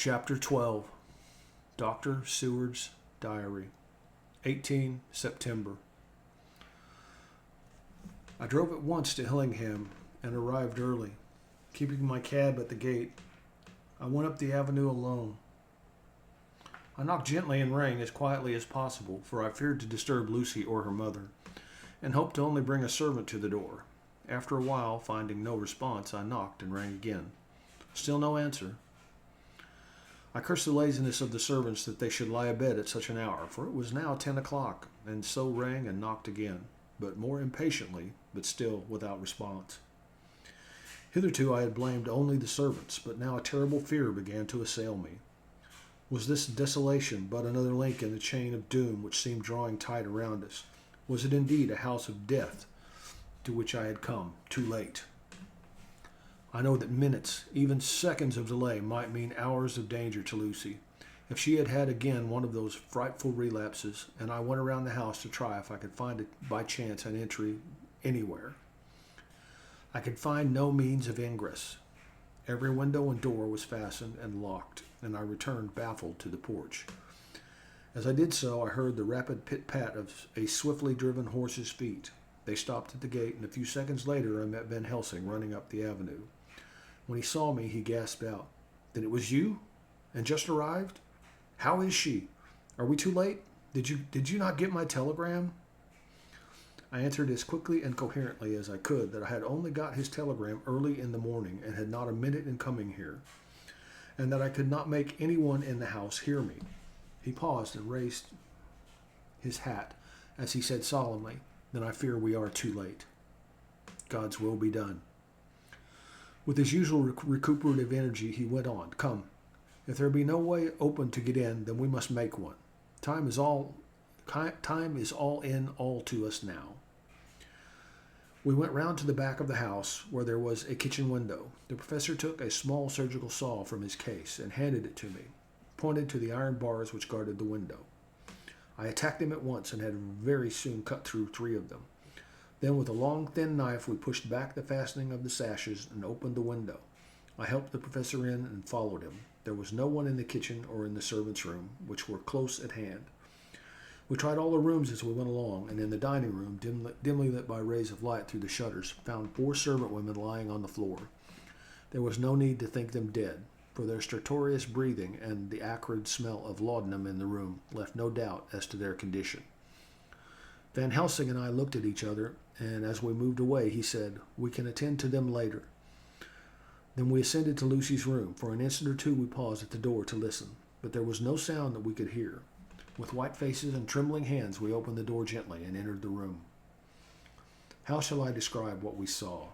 Chapter 12. Dr. Seward's Diary. 18 September. I drove at once to Hillingham and arrived early. Keeping my cab at the gate, I went up the avenue alone. I knocked gently and rang as quietly as possible, for I feared to disturb Lucy or her mother, and hoped to only bring a servant to the door. After a while, finding no response, I knocked and rang again. Still no answer. I cursed the laziness of the servants that they should lie abed at such an hour, for it was now 10 o'clock, and so rang and knocked again, but more impatiently, but still without response. Hitherto I had blamed only the servants, but now a terrible fear began to assail me. Was this desolation but another link in the chain of doom which seemed drawing tight around us? Was it indeed a house of death to which I had come too late? I know that minutes, even seconds of delay might mean hours of danger to Lucy. If she had had again one of those frightful relapses, and I went around the house to try if I could find it by chance an entry anywhere, I could find no means of ingress. Every window and door was fastened and locked, and I returned baffled to the porch. As I did so, I heard the rapid pit-pat of a swiftly driven horse's feet. They stopped at the gate, and a few seconds later I met Van Helsing running up the avenue. When he saw me, he gasped out, "Then it was you? And just arrived? How is she? Are we too late? Did you not get my telegram?" I answered as quickly and coherently as I could that I had only got his telegram early in the morning and had not a minute in coming here, and that I could not make anyone in the house hear me. He paused and raised his hat as he said solemnly, "Then I fear we are too late. God's will be done." With his usual recuperative energy, he went on, "Come, if there be no way open to get in, then we must make one. Time is all in all to us now." We went round to the back of the house, where there was a kitchen window. The professor took a small surgical saw from his case and handed it to me, pointed to the iron bars which guarded the window. I attacked them at once and had very soon cut through 3 of them. Then with a long, thin knife, we pushed back the fastening of the sashes and opened the window. I helped the professor in and followed him. There was no one in the kitchen or in the servants' room, which were close at hand. We tried all the rooms as we went along, and in the dining room, dimly lit by rays of light through the shutters, found 4 servant women lying on the floor. There was no need to think them dead, for their stertorous breathing and the acrid smell of laudanum in the room left no doubt as to their condition. Van Helsing and I looked at each other, and as we moved away, he said, "We can attend to them later." Then we ascended to Lucy's room. For an instant or two we paused at the door to listen, but there was no sound that we could hear. With white faces and trembling hands, we opened the door gently and entered the room. How shall I describe what we saw?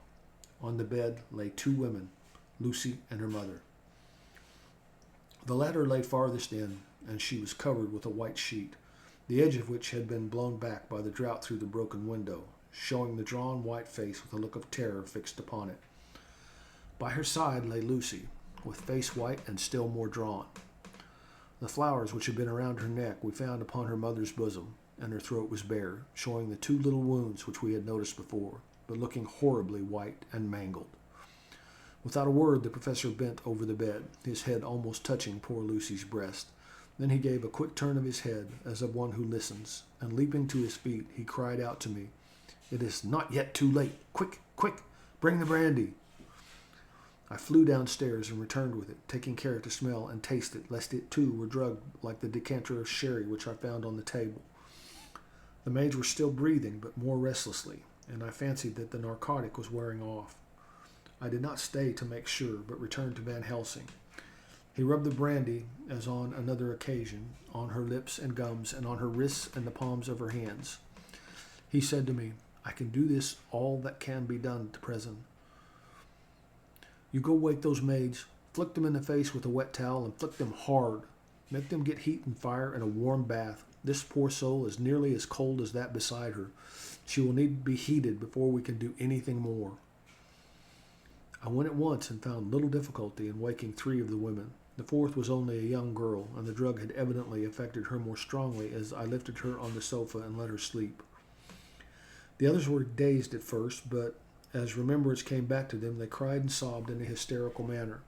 On the bed lay 2 women, Lucy and her mother. The latter lay farthest in, and she was covered with a white sheet, the edge of which had been blown back by the draught through the broken window, showing the drawn white face with a look of terror fixed upon it. By her side lay Lucy, with face white and still more drawn. The flowers which had been around her neck we found upon her mother's bosom, and her throat was bare, showing the 2 little wounds which we had noticed before, but looking horribly white and mangled. Without a word, the professor bent over the bed, his head almost touching poor Lucy's breast. Then he gave a quick turn of his head, as of one who listens, and leaping to his feet, he cried out to me, "It is not yet too late. Quick, quick, bring the brandy." I flew downstairs and returned with it, taking care to smell and taste it, lest it too were drugged like the decanter of sherry which I found on the table. The maids were still breathing, but more restlessly, and I fancied that the narcotic was wearing off. I did not stay to make sure, but returned to Van Helsing. He rubbed the brandy, as on another occasion, on her lips and gums, and on her wrists and the palms of her hands. He said to me, "I can do this all that can be done at present. You go wake those maids, flick them in the face with a wet towel, and flick them hard. Make them get heat and fire and a warm bath. This poor soul is nearly as cold as that beside her. She will need to be heated before we can do anything more." I went at once and found little difficulty in waking 3 of the women. The 4th was only a young girl, and the drug had evidently affected her more strongly as I lifted her on the sofa and let her sleep. The others were dazed at first, but as remembrance came back to them, they cried and sobbed in a hysterical manner.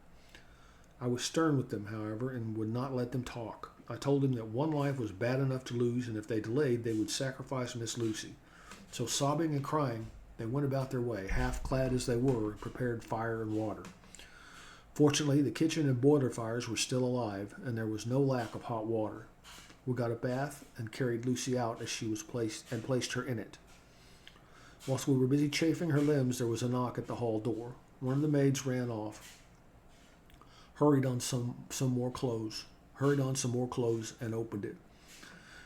I was stern with them, however, and would not let them talk. I told them that one life was bad enough to lose, and if they delayed, they would sacrifice Miss Lucy. So, sobbing and crying, they went about their way, half clad as they were, and prepared fire and water. Fortunately, the kitchen and boiler fires were still alive, and there was no lack of hot water. We got a bath and carried Lucy out as she was placed her in it. Whilst we were busy chafing her limbs, there was a knock at the hall door. One of the maids ran off, hurried on some more clothes, and opened it.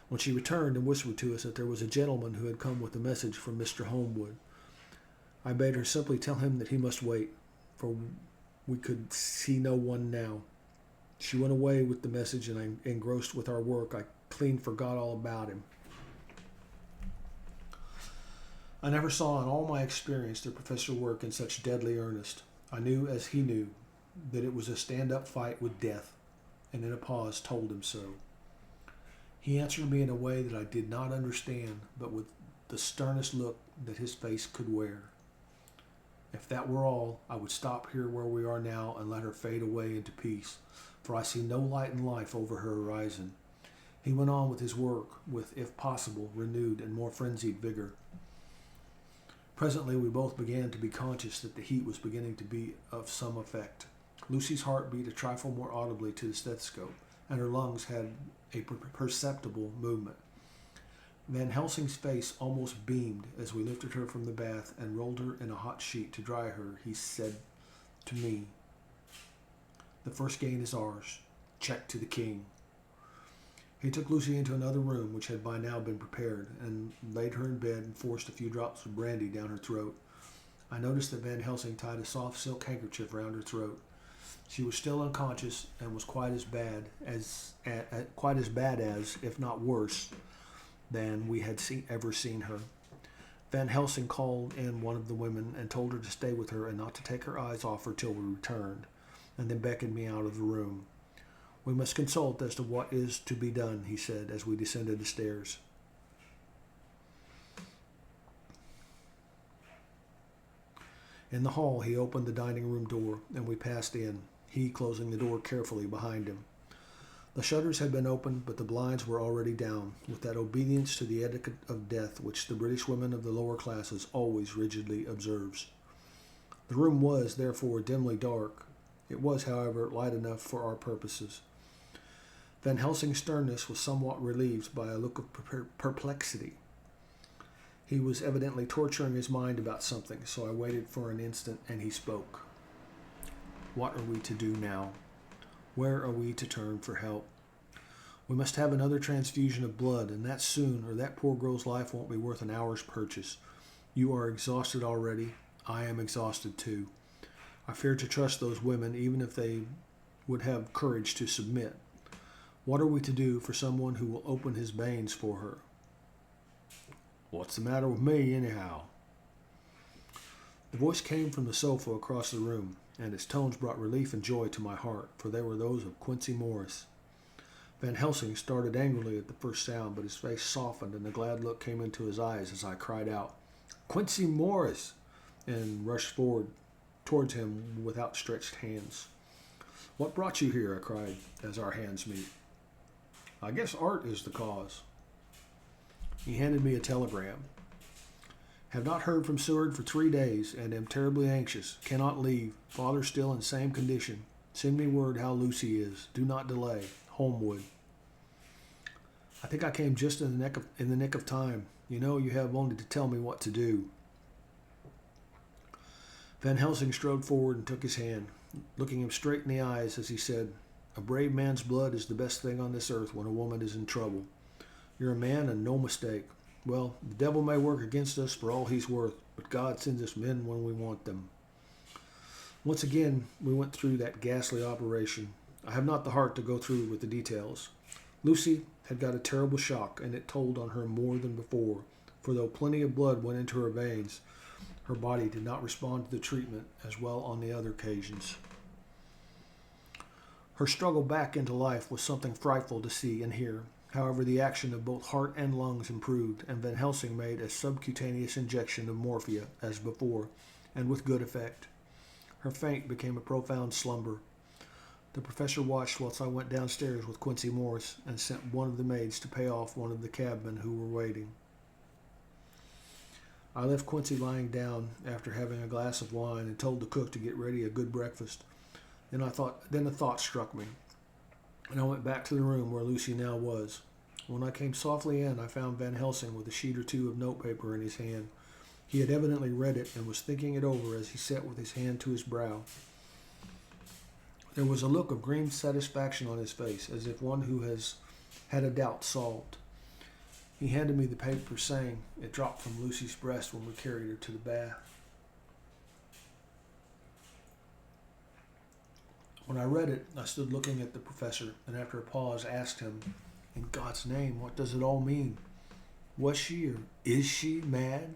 When she returned and whispered to us that there was a gentleman who had come with a message from Mr. Holmwood, I bade her simply tell him that he must wait, for we could see no one now. She went away with the message, and I, engrossed with our work, I clean forgot all about him. I never saw in all my experience the professor work in such deadly earnest. I knew, as he knew, that it was a stand-up fight with death, and in a pause told him so. He answered me in a way that I did not understand, but with the sternest look that his face could wear. If that were all, I would stop here where we are now and let her fade away into peace, for I see no light in life over her horizon. He went on with his work with, if possible, renewed and more frenzied vigor. Presently we both began to be conscious that the heat was beginning to be of some effect. Lucy's heart beat a trifle more audibly to the stethoscope, and her lungs had a perceptible movement. Van Helsing's face almost beamed as we lifted her from the bath and rolled her in a hot sheet to dry her. He said to me, "The first gain is ours. Check to the king." He took Lucy into another room, which had by now been prepared, and laid her in bed and forced a few drops of brandy down her throat. I noticed that Van Helsing tied a soft silk handkerchief round her throat. She was still unconscious and was quite as bad as, if not worse, than we had ever seen her. Van Helsing called in one of the women and told her to stay with her and not to take her eyes off her till we returned, and then beckoned me out of the room. "We must consult as to what is to be done," he said as we descended the stairs. In the hall he opened the dining room door, and we passed in, he closing the door carefully behind him. The shutters had been opened, but the blinds were already down, with that obedience to the etiquette of death which the British women of the lower classes always rigidly observes. The room was, therefore, dimly dark. It was, however, light enough for our purposes. Van Helsing's sternness was somewhat relieved by a look of perplexity. He was evidently torturing his mind about something, so I waited for an instant, and he spoke. "What are we to do now? Where are we to turn for help? We must have another transfusion of blood, and that soon, or that poor girl's life won't be worth an hour's purchase. You are exhausted already. I am exhausted too. I fear to trust those women, even if they would have courage to submit. What are we to do for someone who will open his veins for her?" "What's the matter with me, anyhow?" The voice came from the sofa across the room, and its tones brought relief and joy to my heart, for they were those of Quincey Morris. Van Helsing started angrily at the first sound, but his face softened, and a glad look came into his eyes as I cried out, "Quincey Morris!" and rushed forward towards him with outstretched hands. "What brought you here?" I cried, as our hands met. "I guess art is the cause." He handed me a telegram. "Have not heard from Seward for 3 days, and am terribly anxious. Cannot leave. Father still in same condition. Send me word how Lucy is. Do not delay. Holmwood." I think I came just in the nick of time. You know, you have only to tell me what to do. Van Helsing strode forward and took his hand, looking him straight in the eyes as he said, "A brave man's blood is the best thing on this earth when a woman is in trouble. You're a man and no mistake. Well, the devil may work against us for all he's worth, but God sends us men when we want them." Once again, we went through that ghastly operation. I have not the heart to go through with the details. Lucy had got a terrible shock, and it told on her more than before, for though plenty of blood went into her veins, her body did not respond to the treatment as well on the other occasions. Her struggle back into life was something frightful to see and hear. However, the action of both heart and lungs improved, and Van Helsing made a subcutaneous injection of morphia as before, and with good effect. Her faint became a profound slumber. The professor watched whilst I went downstairs with Quincy Morris and sent one of the maids to pay off one of the cabmen who were waiting. I left Quincy lying down after having a glass of wine and told the cook to get ready a good breakfast. Then a thought struck me, and I went back to the room where Lucy now was. When I came softly in, I found Van Helsing with a sheet or two of notepaper in his hand. He had evidently read it and was thinking it over as he sat with his hand to his brow. There was a look of grim satisfaction on his face, as if one who has had a doubt solved. He handed me the paper, saying it dropped from Lucy's breast when we carried her to the bath. When I read it, I stood looking at the professor, and after a pause asked him, "In God's name, what does it all mean? Was she or is she mad?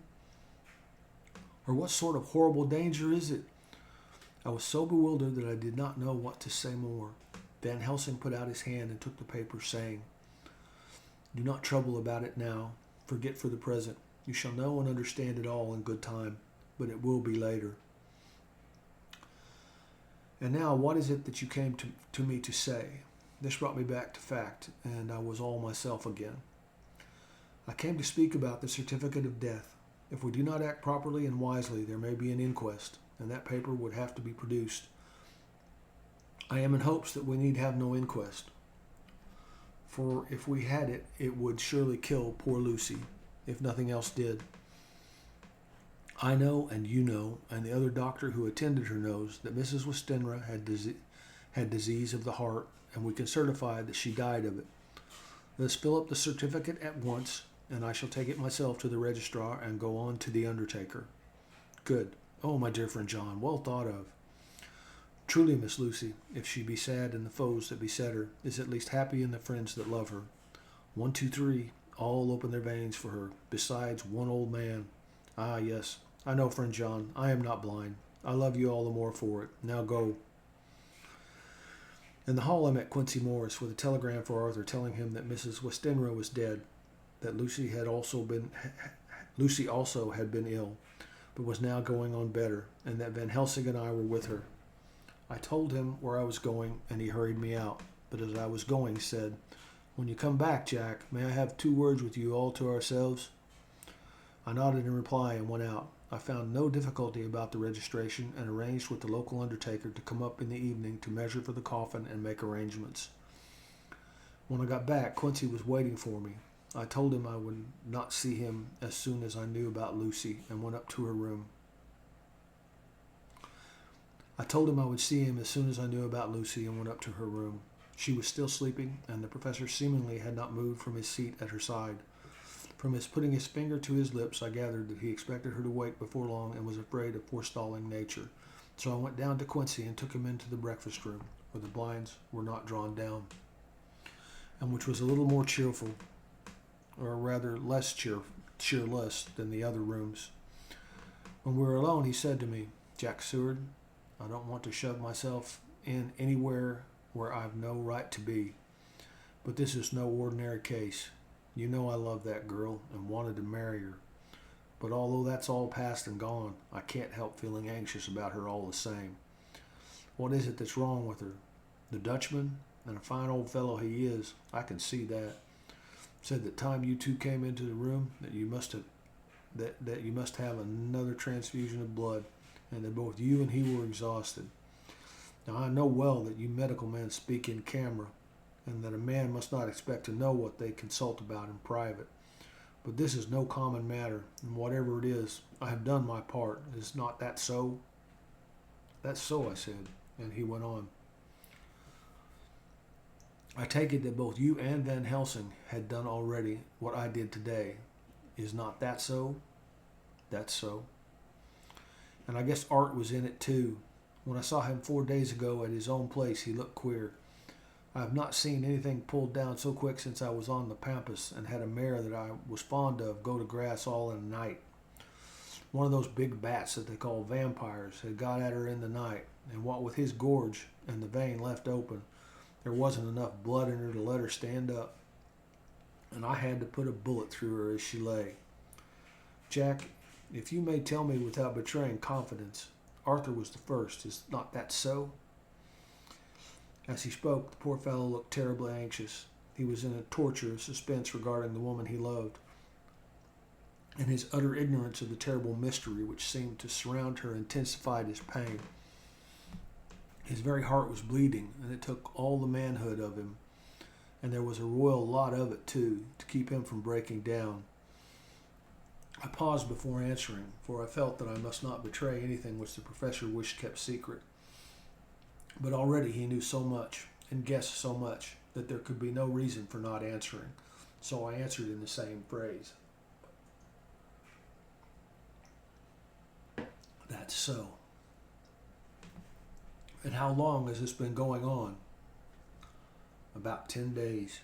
Or what sort of horrible danger is it?" I was so bewildered that I did not know what to say more. Van Helsing put out his hand and took the paper, saying, "Do not trouble about it now. Forget for the present. You shall know and understand it all in good time, but it will be later. And now, what is it that you came to me to say?" This brought me back to fact, and I was all myself again. "I came to speak about the certificate of death. If we do not act properly and wisely, there may be an inquest, and that paper would have to be produced. I am in hopes that we need have no inquest, for if we had it, it would surely kill poor Lucy, if nothing else did. I know, and you know, and the other doctor who attended her knows, that Mrs. Westenra had disease of the heart, and we can certify that she died of it. Let us fill up the certificate at once, and I shall take it myself to the registrar and go on to the undertaker." "Good. Oh, my dear friend John, well thought of. Truly, Miss Lucy, if she be sad in the foes that beset her, is at least happy in the friends that love her. 1, 2, 3, all open their veins for her, besides one old man. Ah, yes, I know, friend John, I am not blind. I love you all the more for it. Now go." In the hall I met Quincy Morris with a telegram for Arthur telling him that Mrs. Westenra was dead, that Lucy also had been ill, but was now going on better, and that Van Helsing and I were with her. I told him where I was going, and he hurried me out, but as I was going said, "When you come back, Jack, may I have 2 words with you all to ourselves?" I nodded in reply and went out. I found no difficulty about the registration and arranged with the local undertaker to come up in the evening to measure for the coffin and make arrangements. When I got back, Quincy was waiting for me. I told him I would not see him as soon as I knew about Lucy and went up to her room. She was still sleeping, and the professor seemingly had not moved from his seat at her side. From his putting his finger to his lips, I gathered that he expected her to wake before long and was afraid of forestalling nature. So I went down to Quincy and took him into the breakfast room, where the blinds were not drawn down, and which was a little more cheerful, or rather cheerless than the other rooms. When we were alone, he said to me, "Jack Seward, I don't want to shove myself in anywhere where I've no right to be, but this is no ordinary case. You know I love that girl and wanted to marry her. But although that's all past and gone, I can't help feeling anxious about her all the same. What is it that's wrong with her? The Dutchman, and a fine old fellow he is, I can see that, said the time you 2 came into the room that you must have another transfusion of blood, and that both you and he were exhausted. Now I know well that you medical men speak in camera, and that a man must not expect to know what they consult about in private. But this is no common matter, and whatever it is, I have done my part. Is not that so?" "That's so," I said, and he went on. "I take it that both you and Van Helsing had done already what I did today. Is not that so?" "That's so." "And I guess Art was in it too. When I saw him 4 days ago at his own place, he looked queer. I have not seen anything pulled down so quick since I was on the Pampas and had a mare that I was fond of go to grass all in a night. One of those big bats that they call vampires had got at her in the night, and what with his gorge and the vein left open, there wasn't enough blood in her to let her stand up, and I had to put a bullet through her as she lay. Jack, if you may tell me without betraying confidence, Arthur was the first. Is not that so?" As he spoke, the poor fellow looked terribly anxious. He was in a torture of suspense regarding the woman he loved, and his utter ignorance of the terrible mystery which seemed to surround her intensified his pain. His very heart was bleeding, and it took all the manhood of him, and there was a royal lot of it, too, to keep him from breaking down. I paused before answering, for I felt that I must not betray anything which the professor wished kept secret. But already he knew so much, and guessed so much, that there could be no reason for not answering, so I answered in the same phrase. That's so. And how long has this been going on? About 10 days.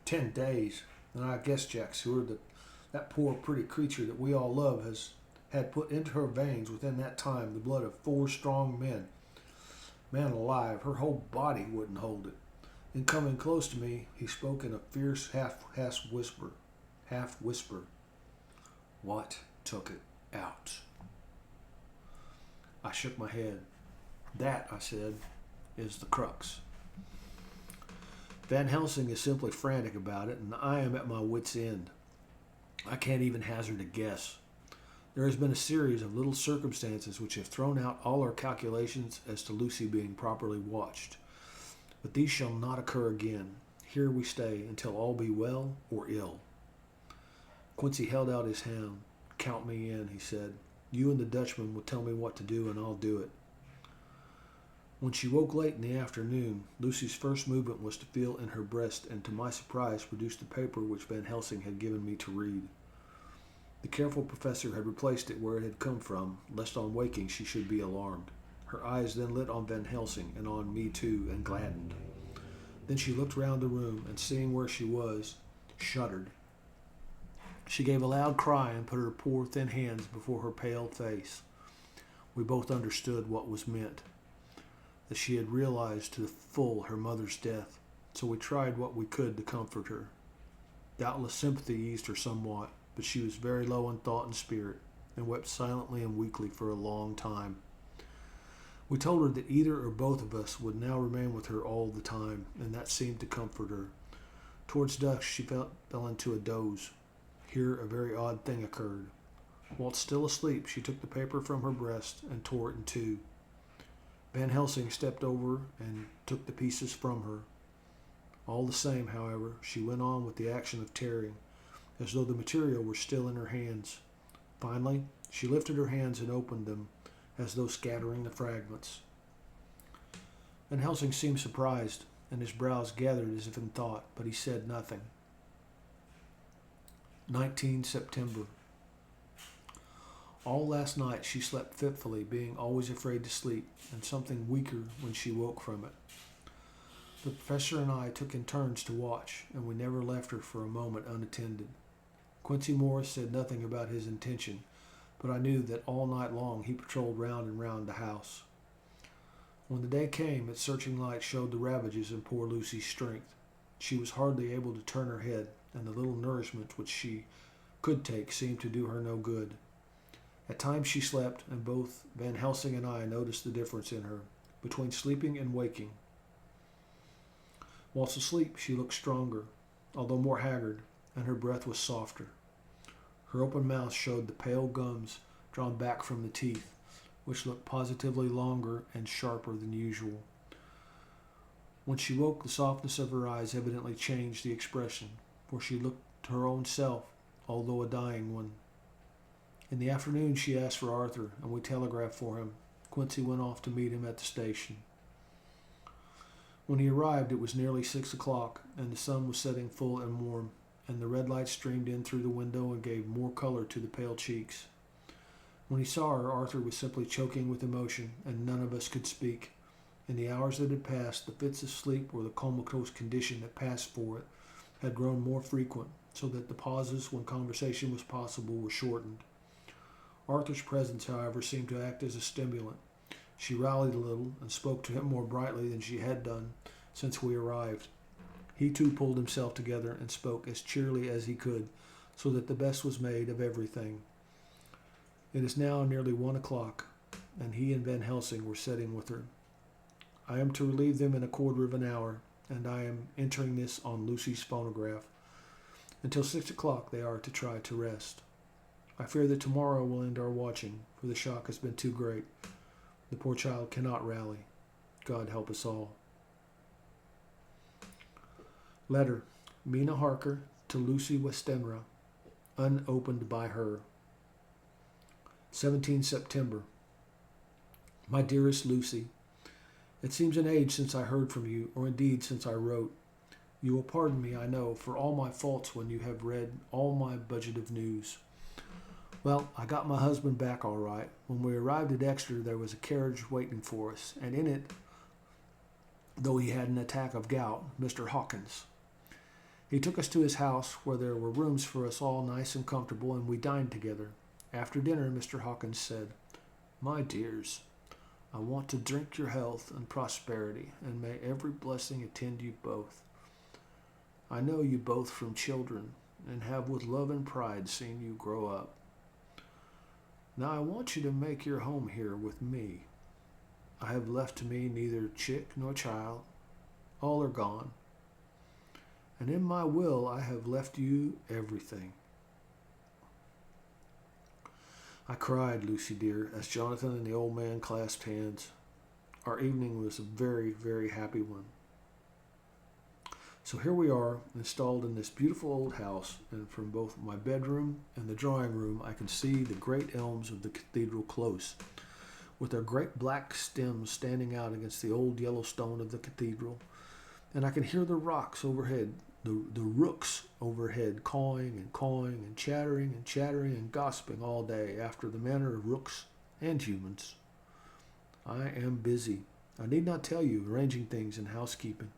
10 days? And I guess, Jack Seward, that poor pretty creature that we all love has had put into her veins within that time the blood of 4 strong men. Man alive, her whole body wouldn't hold it. In coming close to me, he spoke in a fierce half whisper. What took it out? I shook my head. That, I said, is the crux. Van Helsing is simply frantic about it, and I am at my wit's end. I can't even hazard a guess. There has been a series of little circumstances which have thrown out all our calculations as to Lucy being properly watched. But these shall not occur again. Here we stay until all be well or ill. Quincy held out his hand. Count me in, he said. You and the Dutchman will tell me what to do, and I'll do it. When she woke late in the afternoon, Lucy's first movement was to feel in her breast and, to my surprise, produce the paper which Van Helsing had given me to read. The careful professor had replaced it where it had come from, lest on waking she should be alarmed. Her eyes then lit on Van Helsing and on me too, and gladdened. Then she looked round the room, and seeing where she was, shuddered. She gave a loud cry and put her poor thin hands before her pale face. We both understood what was meant, that she had realized to the full her mother's death, so we tried what we could to comfort her. Doubtless sympathy eased her somewhat, but she was very low in thought and spirit, and wept silently and weakly for a long time. We told her that either or both of us would now remain with her all the time, and that seemed to comfort her. Towards dusk she fell into a doze. Here a very odd thing occurred. Whilst still asleep, she took the paper from her breast and tore it in two. Van Helsing stepped over and took the pieces from her. All the same, however, she went on with the action of tearing, as though the material were still in her hands. Finally, she lifted her hands and opened them, as though scattering the fragments. Van Helsing seemed surprised, and his brows gathered as if in thought, but he said nothing. 19 September. All last night she slept fitfully, being always afraid to sleep, and something weaker when she woke from it. The professor and I took in turns to watch, and we never left her for a moment unattended. Quincy Morris said nothing about his intention, but I knew that all night long he patrolled round and round the house. When the day came, its searching light showed the ravages in poor Lucy's strength. She was hardly able to turn her head, and the little nourishment which she could take seemed to do her no good. At times she slept, and both Van Helsing and I noticed the difference in her, between sleeping and waking. Whilst asleep, she looked stronger, although more haggard, and her breath was softer. Her open mouth showed the pale gums drawn back from the teeth, which looked positively longer and sharper than usual. When she woke, the softness of her eyes evidently changed the expression, for she looked her own self, although a dying one. In the afternoon she asked for Arthur, and we telegraphed for him. Quincy went off to meet him at the station. When he arrived, it was nearly 6 o'clock, and the sun was setting full and warm, and the red light streamed in through the window and gave more color to the pale cheeks. When he saw her, Arthur was simply choking with emotion, and none of us could speak. In the hours that had passed, the fits of sleep, or the comatose condition that passed for it, had grown more frequent, so that the pauses when conversation was possible were shortened. Arthur's presence, however, seemed to act as a stimulant. She rallied a little and spoke to him more brightly than she had done since we arrived. He too pulled himself together and spoke as cheerily as he could, so that the best was made of everything. It is now nearly 1 o'clock, and he and Van Helsing were sitting with her. I am to relieve them in a quarter of an hour, and I am entering this on Lucy's phonograph. Until 6 o'clock they are to try to rest. I fear that tomorrow will end our watching, for the shock has been too great. The poor child cannot rally. God help us all. Letter, Mina Harker to Lucy Westenra, unopened by her. 17 September. My dearest Lucy, it seems an age since I heard from you, or indeed since I wrote. You will pardon me, I know, for all my faults when you have read all my budget of news. Well, I got my husband back all right. When we arrived at Exeter, there was a carriage waiting for us, and in it, though he had an attack of gout, Mr. Hawkins. He took us to his house, where there were rooms for us all nice and comfortable, and we dined together. After dinner, Mr. Hawkins said, My dears, I want to drink your health and prosperity, and may every blessing attend you both. I know you both from children, and have with love and pride seen you grow up. Now I want you to make your home here with me. I have left to me neither chick nor child. All are gone. And in my will I have left you everything. I cried, Lucy dear, as Jonathan and the old man clasped hands. Our evening was a very, very happy one. So here we are, installed in this beautiful old house, and from both my bedroom and the drawing room I can see the great elms of the cathedral close, with their great black stems standing out against the old yellow stone of the cathedral, and I can hear the rocks overhead, the rooks overhead cawing and chattering and gossiping all day after the manner of rooks and humans. I am busy. I need not tell you, arranging things in housekeeping.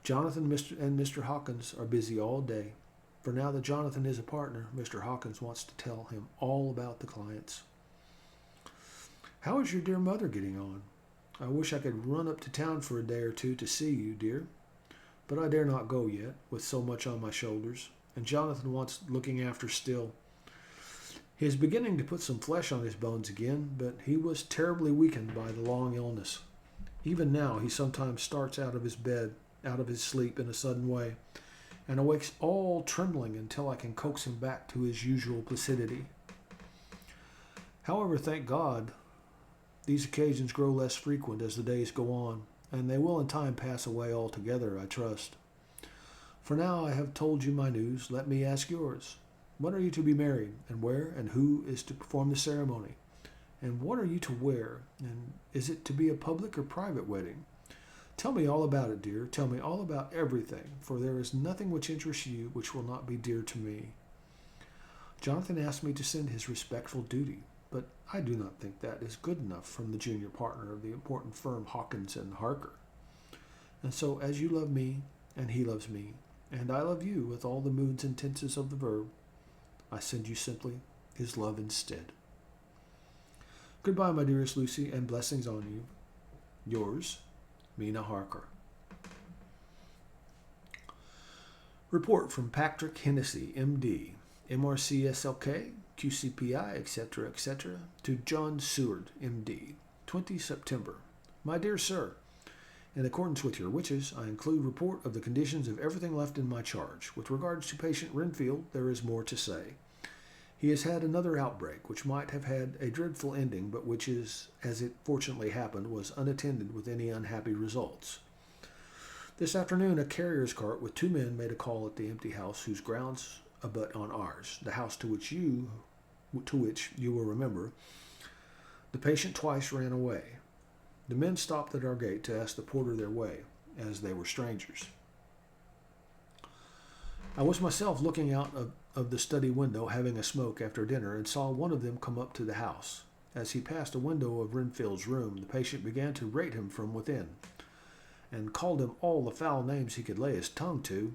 Jonathan and Mr. Hawkins are busy all day, for now that Jonathan is a partner, Mr. Hawkins wants to tell him all about the clients. How is your dear mother getting on? I wish I could run up to town for a day or two to see you, dear, but I dare not go yet, with so much on my shoulders, and Jonathan wants looking after still. He is beginning to put some flesh on his bones again, but he was terribly weakened by the long illness. Even now he sometimes starts out of his sleep in a sudden way, and awakes all trembling until I can coax him back to his usual placidity. However, thank God, these occasions grow less frequent as the days go on, and they will in time pass away altogether, I trust. For now I have told you my news, let me ask yours. When are you to be married, and where, and who is to perform the ceremony? And what are you to wear, and is it to be a public or private wedding? Tell me all about it, dear. Tell me all about everything, for there is nothing which interests you which will not be dear to me. Jonathan asked me to send his respectful duty, but I do not think that is good enough from the junior partner of the important firm Hawkins and Harker. And so, as you love me, and he loves me, and I love you with all the moods and tenses of the verb, I send you simply his love instead. Goodbye, my dearest Lucy, and blessings on you. Yours, Mina Harker. Report from Patrick Hennessy, M.D., MRCSLK, QCPI, etc., to John Seward, M.D., 20 September. My dear sir, in accordance with your wishes, I include report of the conditions of everything left in my charge. With regards to patient Renfield, there is more to say. He has had another outbreak, which might have had a dreadful ending, but which is, as it fortunately happened, was unattended with any unhappy results. This afternoon, a carrier's cart with 2 men made a call at the empty house whose grounds abut on ours, the house to which you will remember. The patient twice ran away. The men stopped at our gate to ask the porter their way, as they were strangers. I was myself looking out of the study window, having a smoke after dinner, and saw one of them come up to the house. As he passed a window of Renfield's room, the patient began to rate him from within, and called him all the foul names he could lay his tongue to.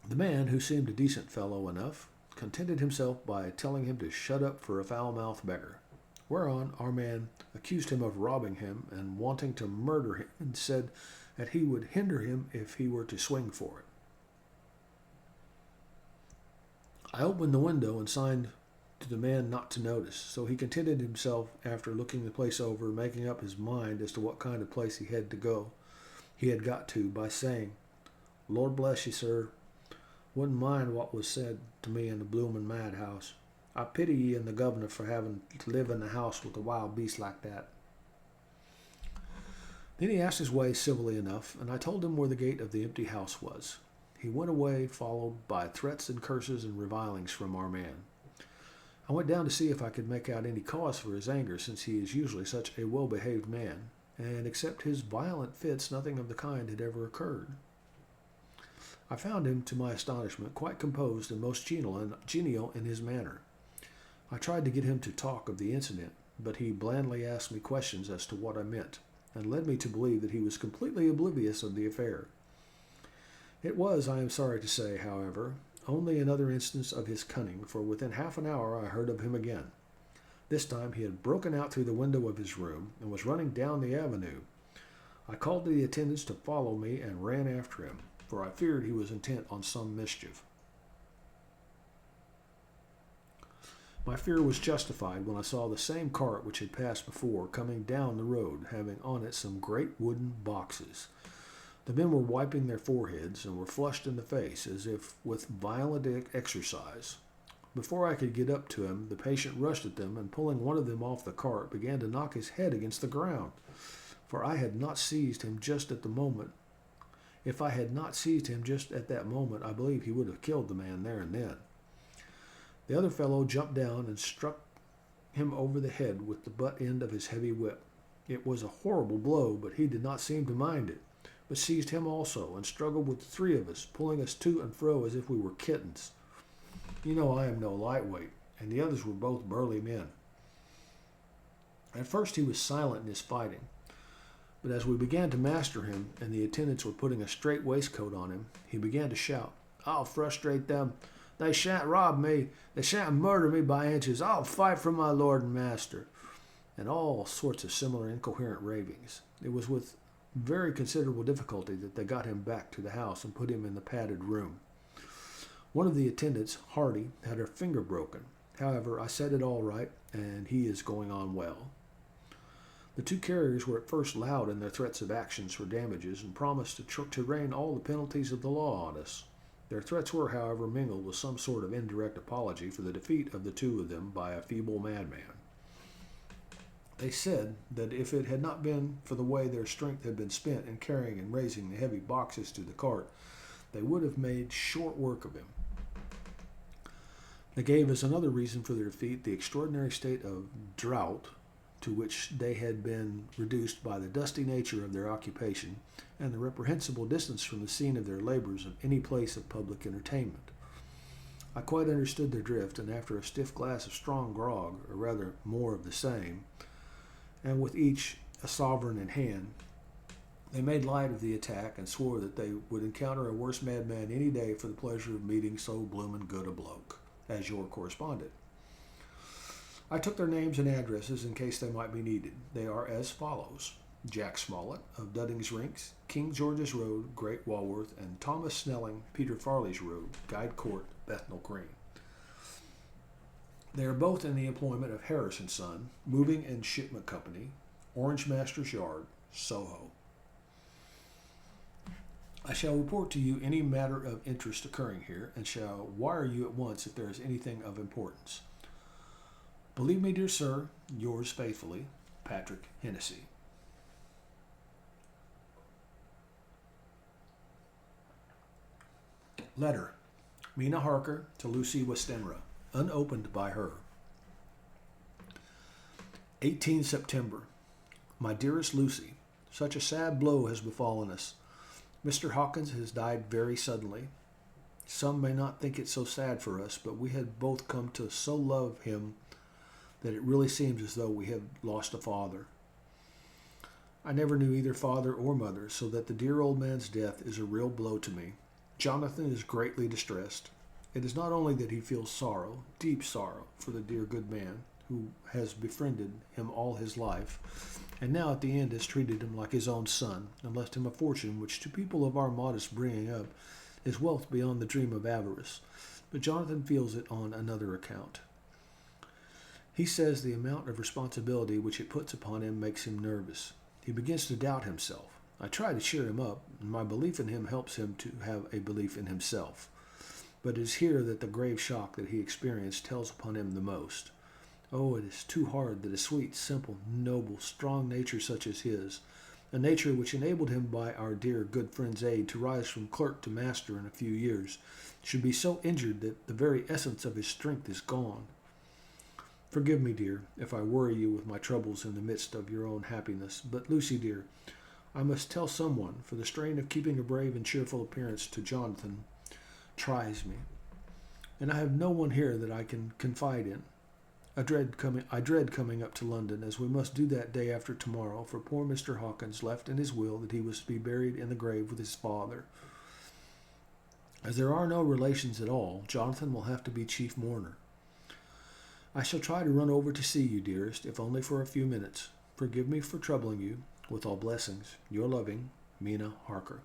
The man, who seemed a decent fellow enough, contented himself by telling him to shut up for a foul-mouthed beggar, whereon our man accused him of robbing him and wanting to murder him, and said that he would hinder him if he were to swing for it. I opened the window and signed to the man not to notice, so he contented himself, after looking the place over, making up his mind as to what kind of place he had got to, by saying, "Lord bless you, sir, wouldn't mind what was said to me in the bloomin' madhouse. I pity ye and the governor for having to live in the house with a wild beast like that." Then he asked his way civilly enough, and I told him where the gate of the empty house was. He went away, followed by threats and curses and revilings from our man. I went down to see if I could make out any cause for his anger, since he is usually such a well-behaved man, and except his violent fits, nothing of the kind had ever occurred. I found him, to my astonishment, quite composed and most genial in his manner. I tried to get him to talk of the incident, but he blandly asked me questions as to what I meant, and led me to believe that he was completely oblivious of the affair. It was, I am sorry to say, however, only another instance of his cunning, for within half an hour I heard of him again. This time he had broken out through the window of his room and was running down the avenue. I called to the attendants to follow me and ran after him, for I feared he was intent on some mischief. My fear was justified when I saw the same cart which had passed before coming down the road, having on it some great wooden boxes. The men were wiping their foreheads and were flushed in the face, as if with violent exercise. Before I could get up to him, the patient rushed at them, and pulling one of them off the cart, began to knock his head against the ground. For I had not seized him just at the moment. If I had not seized him just at that moment, I believe he would have killed the man there and then. The other fellow jumped down and struck him over the head with the butt end of his heavy whip. It was a horrible blow, but he did not seem to mind it, but seized him also, and struggled with the three of us, pulling us to and fro as if we were kittens. You know I am no lightweight, and the others were both burly men. At first he was silent in his fighting, but as we began to master him, and the attendants were putting a straight waistcoat on him, he began to shout, "I'll frustrate them. They shan't rob me. They shan't murder me by inches. I'll fight for my lord and master," and all sorts of similar incoherent ravings. It was with very considerable difficulty that they got him back to the house and put him in the padded room. One of the attendants, Hardy, had her finger broken. However, I set it all right, and he is going on well. The two carriers were at first loud in their threats of actions for damages, and promised to rain all the penalties of the law on us. Their threats were, however, mingled with some sort of indirect apology for the defeat of the two of them by a feeble madman. They said that if it had not been for the way their strength had been spent in carrying and raising the heavy boxes to the cart, they would have made short work of him. They gave as another reason for their defeat the extraordinary state of drought to which they had been reduced by the dusty nature of their occupation and the reprehensible distance from the scene of their labors of any place of public entertainment. I quite understood their drift, and after a stiff glass of strong grog, or rather more of the same, and with each a sovereign in hand, they made light of the attack and swore that they would encounter a worse madman any day for the pleasure of meeting so bloomin' good a bloke as your correspondent. I took their names and addresses in case they might be needed. They are as follows: Jack Smollett of Dudding's Rinks, King George's Road, Great Walworth, and Thomas Snelling, Peter Farley's Road, Guide Court, Bethnal Green. They are both in the employment of Harris & Son, Moving and Shipment Company, Orange Master's Yard, Soho. I shall report to you any matter of interest occurring here, and shall wire you at once if there is anything of importance. Believe me, dear sir, yours faithfully, Patrick Hennessy. Letter. Mina Harker to Lucy Westenra, unopened by her. 18 September. My dearest Lucy, such a sad blow has befallen us. Mr. Hawkins has died very suddenly. Some may not think it so sad for us, but we had both come to so love him that it really seems as though we had lost a father. I never knew either father or mother, so that the dear old man's death is a real blow to me. Jonathan is greatly distressed. It is not only that he feels sorrow, deep sorrow, for the dear good man who has befriended him all his life, and now at the end has treated him like his own son, and left him a fortune which to people of our modest bringing up is wealth beyond the dream of avarice, but Jonathan feels it on another account. He says the amount of responsibility which it puts upon him makes him nervous. He begins to doubt himself. I try to cheer him up, and my belief in him helps him to have a belief in himself. But it is here that the grave shock that he experienced tells upon him the most. Oh, it is too hard that a sweet, simple, noble, strong nature such as his, a nature which enabled him by our dear good friend's aid to rise from clerk to master in a few years, should be so injured that the very essence of his strength is gone. Forgive me, dear, if I worry you with my troubles in the midst of your own happiness, but Lucy, dear, I must tell someone, for the strain of keeping a brave and cheerful appearance to Jonathan tries me, and I have no one here that I can confide in. I dread coming up to London, as we must do that day after tomorrow, for poor Mr. Hawkins left in his will that he was to be buried in the grave with his father. As there are no relations at all, Jonathan will have to be chief mourner. I shall try to run over to see you, dearest, if only for a few minutes. Forgive me for troubling you. With all blessings, your loving, Mina Harker.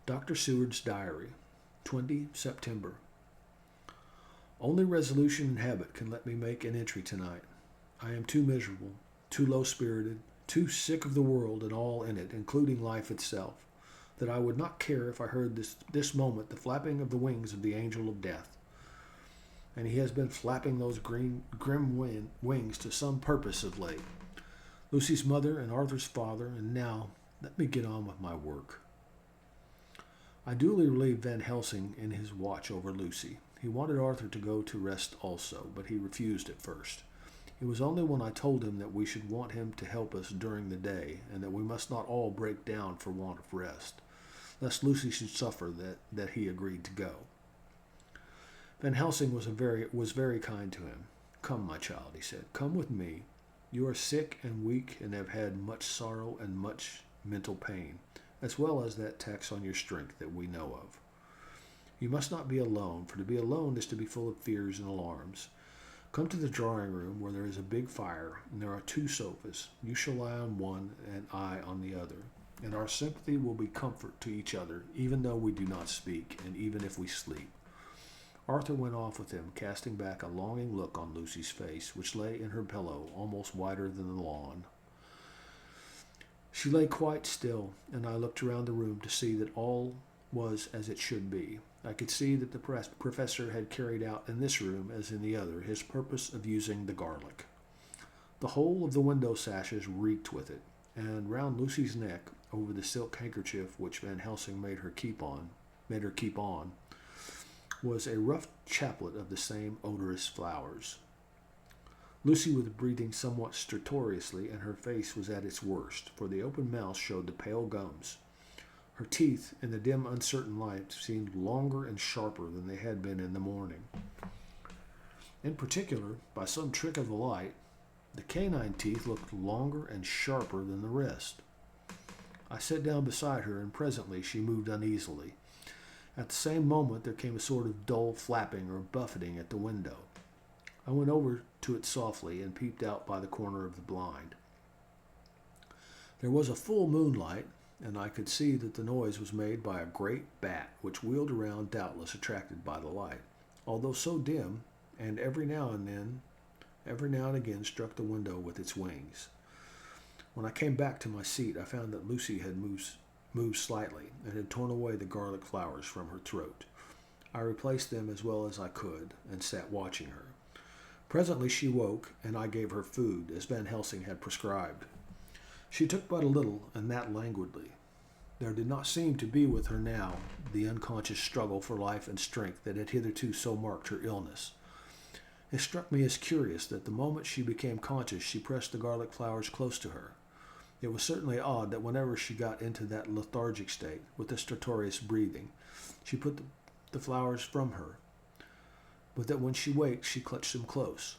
Dr. Seward's Diary, 20 September. Only resolution and habit can let me make an entry tonight. I am too miserable, too low-spirited, too sick of the world and all in it, including life itself, that I would not care if I heard this moment the flapping of the wings of the angel of death. And he has been flapping those grim wings to some purpose of late. Lucy's mother and Arthur's father, and now let me get on with my work. I duly relieved Van Helsing in his watch over Lucy. He wanted Arthur to go to rest also, but he refused at first. It was only when I told him that we should want him to help us during the day, and that we must not all break down for want of rest, lest Lucy should suffer, that he agreed to go. Van Helsing was very kind to him. Come, my child, he said, come with me. You are sick and weak and have had much sorrow and much mental pain, as well as that tax on your strength that we know of. You must not be alone, for to be alone is to be full of fears and alarms. Come to the drawing room where there is a big fire, and there are 2 sofas. You shall lie on one and I on the other, and our sympathy will be comfort to each other, even though we do not speak, and even if we sleep. Arthur went off with him, casting back a longing look on Lucy's face, which lay in her pillow, almost whiter than the lawn. She lay quite still, and I looked around the room to see that all was as it should be. I could see that the professor had carried out in this room, as in the other, his purpose of using the garlic. The whole of the window sashes reeked with it, and round Lucy's neck, over the silk handkerchief which Van Helsing made her keep on, was a rough chaplet of the same odorous flowers. Lucy was breathing somewhat stertorously, and her face was at its worst, for the open mouth showed the pale gums. Her teeth, in the dim, uncertain light, seemed longer and sharper than they had been in the morning. In particular, by some trick of the light, the canine teeth looked longer and sharper than the rest. I sat down beside her, and presently she moved uneasily. At the same moment there came a sort of dull flapping or buffeting at the window. I went over to it softly and peeped out by the corner of the blind. There was a full moonlight, and I could see that the noise was made by a great bat, which wheeled around, doubtless attracted by the light, although so dim, and every now and again struck the window with its wings. When I came back to my seat, I found that Lucy had moved slightly, and had torn away the garlic flowers from her throat. I replaced them as well as I could, and sat watching her. Presently she woke, and I gave her food, as Van Helsing had prescribed. She took but a little, and that languidly. There did not seem to be with her now the unconscious struggle for life and strength that had hitherto so marked her illness. It struck me as curious that the moment she became conscious she pressed the garlic flowers close to her. It was certainly odd that whenever she got into that lethargic state, with the stertorous breathing, she put the flowers from her, but that when she waked she clutched them close.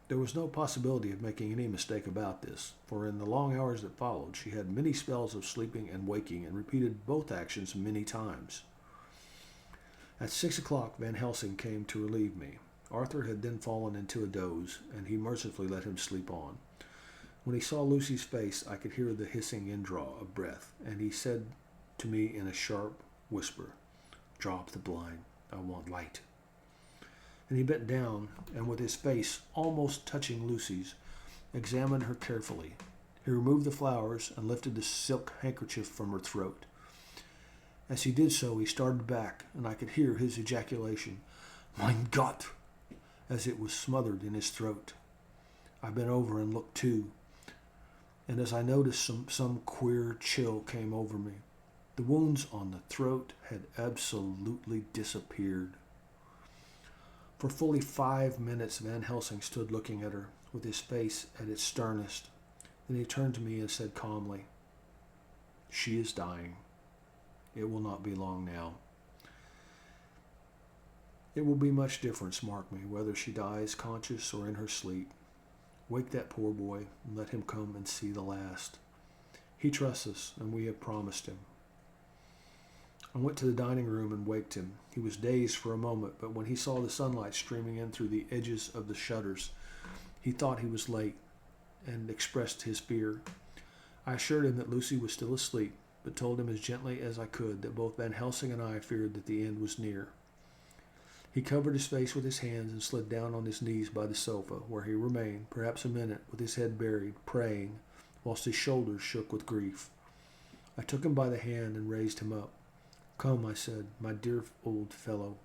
There was no possibility of making any mistake about this, for in the long hours that followed she had many spells of sleeping and waking, and repeated both actions many times. At 6 o'clock Van Helsing came to relieve me. Arthur had then fallen into a doze, and he mercifully let him sleep on. When he saw Lucy's face, I could hear the hissing indraw of breath, and he said to me in a sharp whisper, "Draw up the blind. I want light." And he bent down and, with his face almost touching Lucy's, examined her carefully. He removed the flowers and lifted the silk handkerchief from her throat. As he did so, he started back, and I could hear his ejaculation, "Mein Gott!" as it was smothered in his throat. I bent over and looked too, and as I noticed, some queer chill came over me. The wounds on the throat had absolutely disappeared. For fully 5 minutes, Van Helsing stood looking at her, with his face at its sternest. Then he turned to me and said calmly, "She is dying. It will not be long now. It will be much difference, mark me, whether she dies conscious or in her sleep. Wake that poor boy and let him come and see the last. He trusts us, and we have promised him." I went to the dining room and waked him. He was dazed for a moment, but when he saw the sunlight streaming in through the edges of the shutters, he thought he was late and expressed his fear. I assured him that Lucy was still asleep, but told him as gently as I could that both Van Helsing and I feared that the end was near. He covered his face with his hands and slid down on his knees by the sofa, where he remained, perhaps a minute, with his head buried, praying, whilst his shoulders shook with grief. I took him by the hand and raised him up. "Come," I said, "my dear old fellow.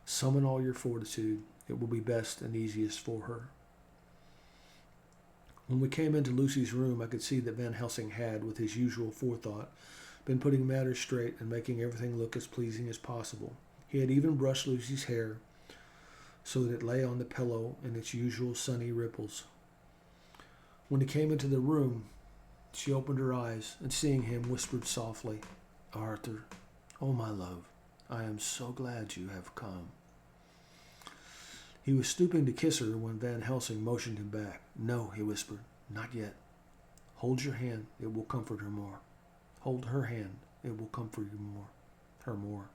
Summon all your fortitude. It will be best and easiest for her." When we came into Lucy's room, I could see that Van Helsing had, with his usual forethought, been putting matters straight and making everything look as pleasing as possible. He had even brushed Lucy's hair so that it lay on the pillow in its usual sunny ripples. When he came into the room, she opened her eyes and, seeing him, whispered softly, "Arthur, oh my love, I am so glad you have come." He was stooping to kiss her when Van Helsing motioned him back. "No," he whispered, "not yet. Hold your hand, it will comfort her more. Hold her hand, it will comfort her more.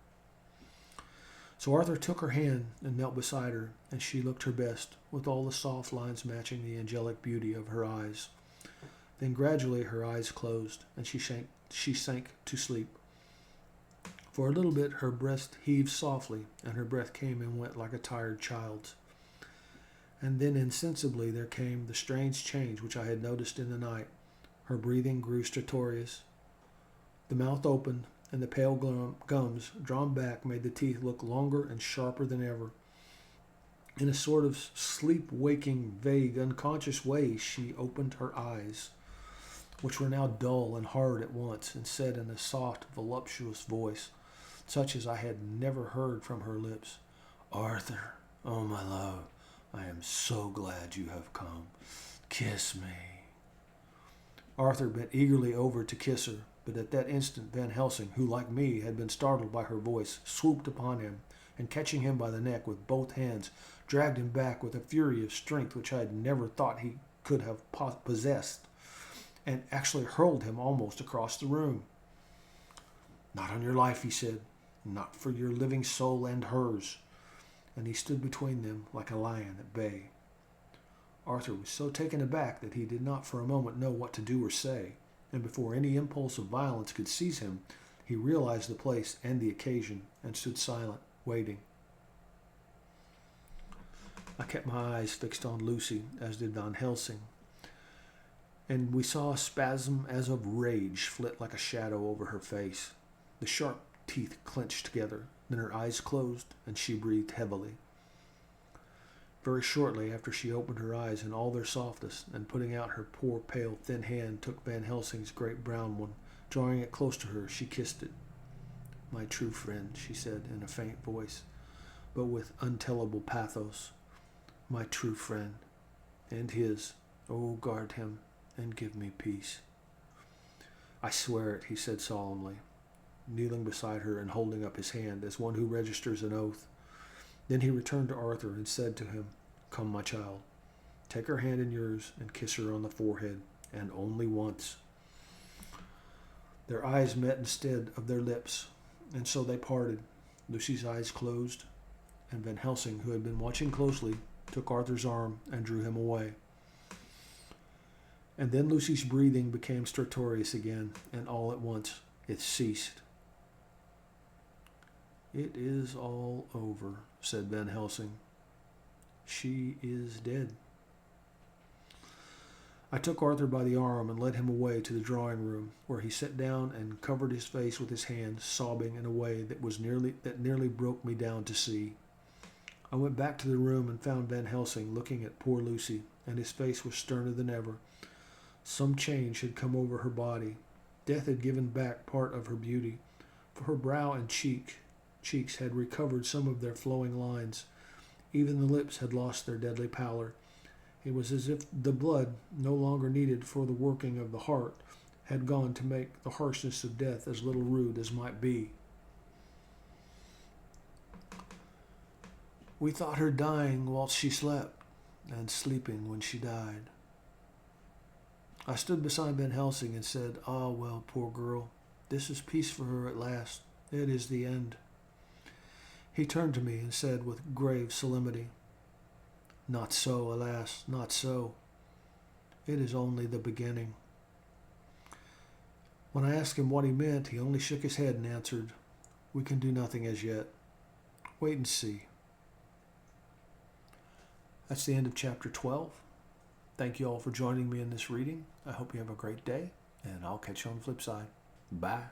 So Arthur took her hand and knelt beside her, and she looked her best, with all the soft lines matching the angelic beauty of her eyes. Then gradually her eyes closed, and she sank to sleep. For a little bit her breast heaved softly, and her breath came and went like a tired child's. And then insensibly there came the strange change which I had noticed in the night. Her breathing grew stertorous. The mouth opened, and the pale gums, drawn back, made the teeth look longer and sharper than ever. In a sort of sleep-waking, vague, unconscious way, she opened her eyes, which were now dull and hard at once, and said in a soft, voluptuous voice, such as I had never heard from her lips, "Arthur, oh my love, I am so glad you have come. Kiss me." Arthur bent eagerly over to kiss her, but at that instant Van Helsing, who, like me, had been startled by her voice, swooped upon him, and catching him by the neck with both hands, dragged him back with a fury of strength which I had never thought he could have possessed, and actually hurled him almost across the room. "Not on your life," he said, "not for your living soul and hers." And he stood between them like a lion at bay. Arthur was so taken aback that he did not for a moment know what to do or say, and before any impulse of violence could seize him, he realized the place and the occasion, and stood silent, waiting. I kept my eyes fixed on Lucy, as did Van Helsing, and we saw a spasm as of rage flit like a shadow over her face. The sharp teeth clenched together, then her eyes closed, and she breathed heavily. Very shortly after she opened her eyes in all their softness, and putting out her poor, pale, thin hand, took Van Helsing's great brown one. Drawing it close to her, she kissed it. "My true friend," she said in a faint voice, but with untellable pathos. "My true friend, and his. Oh, guard him, and give me peace." "I swear it," he said solemnly, kneeling beside her and holding up his hand as one who registers an oath. Then he returned to Arthur and said to him, "Come, my child, take her hand in yours and kiss her on the forehead, and only once." Their eyes met instead of their lips, and so they parted. Lucy's eyes closed, and Van Helsing, who had been watching closely, took Arthur's arm and drew him away. And then Lucy's breathing became stertorous again, and all at once it ceased. "It is all over," said Van Helsing, She is dead. I took Arthur by the arm and led him away to the drawing room, where he sat down and covered his face with his hands, sobbing in a way that nearly broke me down to see. I went back to the room and found Van Helsing looking at poor Lucy, and his face was sterner than ever. Some change had come over her body. Death had given back part of her beauty, for her brow and cheeks had recovered some of their flowing lines. Even the lips had lost their deadly pallor. It was as if the blood, no longer needed for the working of the heart, had gone to make the harshness of death as little rude as might be. We thought her dying whilst she slept, and sleeping when she died. I stood beside Van Helsing and said, "Ah, well, poor girl, this is peace for her at last. It is the end." He turned to me and said with grave solemnity, "Not so, alas, not so. It is only the beginning." When I asked him what he meant, he only shook his head and answered, "We can do nothing as yet. Wait and see." That's the end of chapter 12. Thank you all for joining me in this reading. I hope you have a great day, and I'll catch you on the flip side. Bye.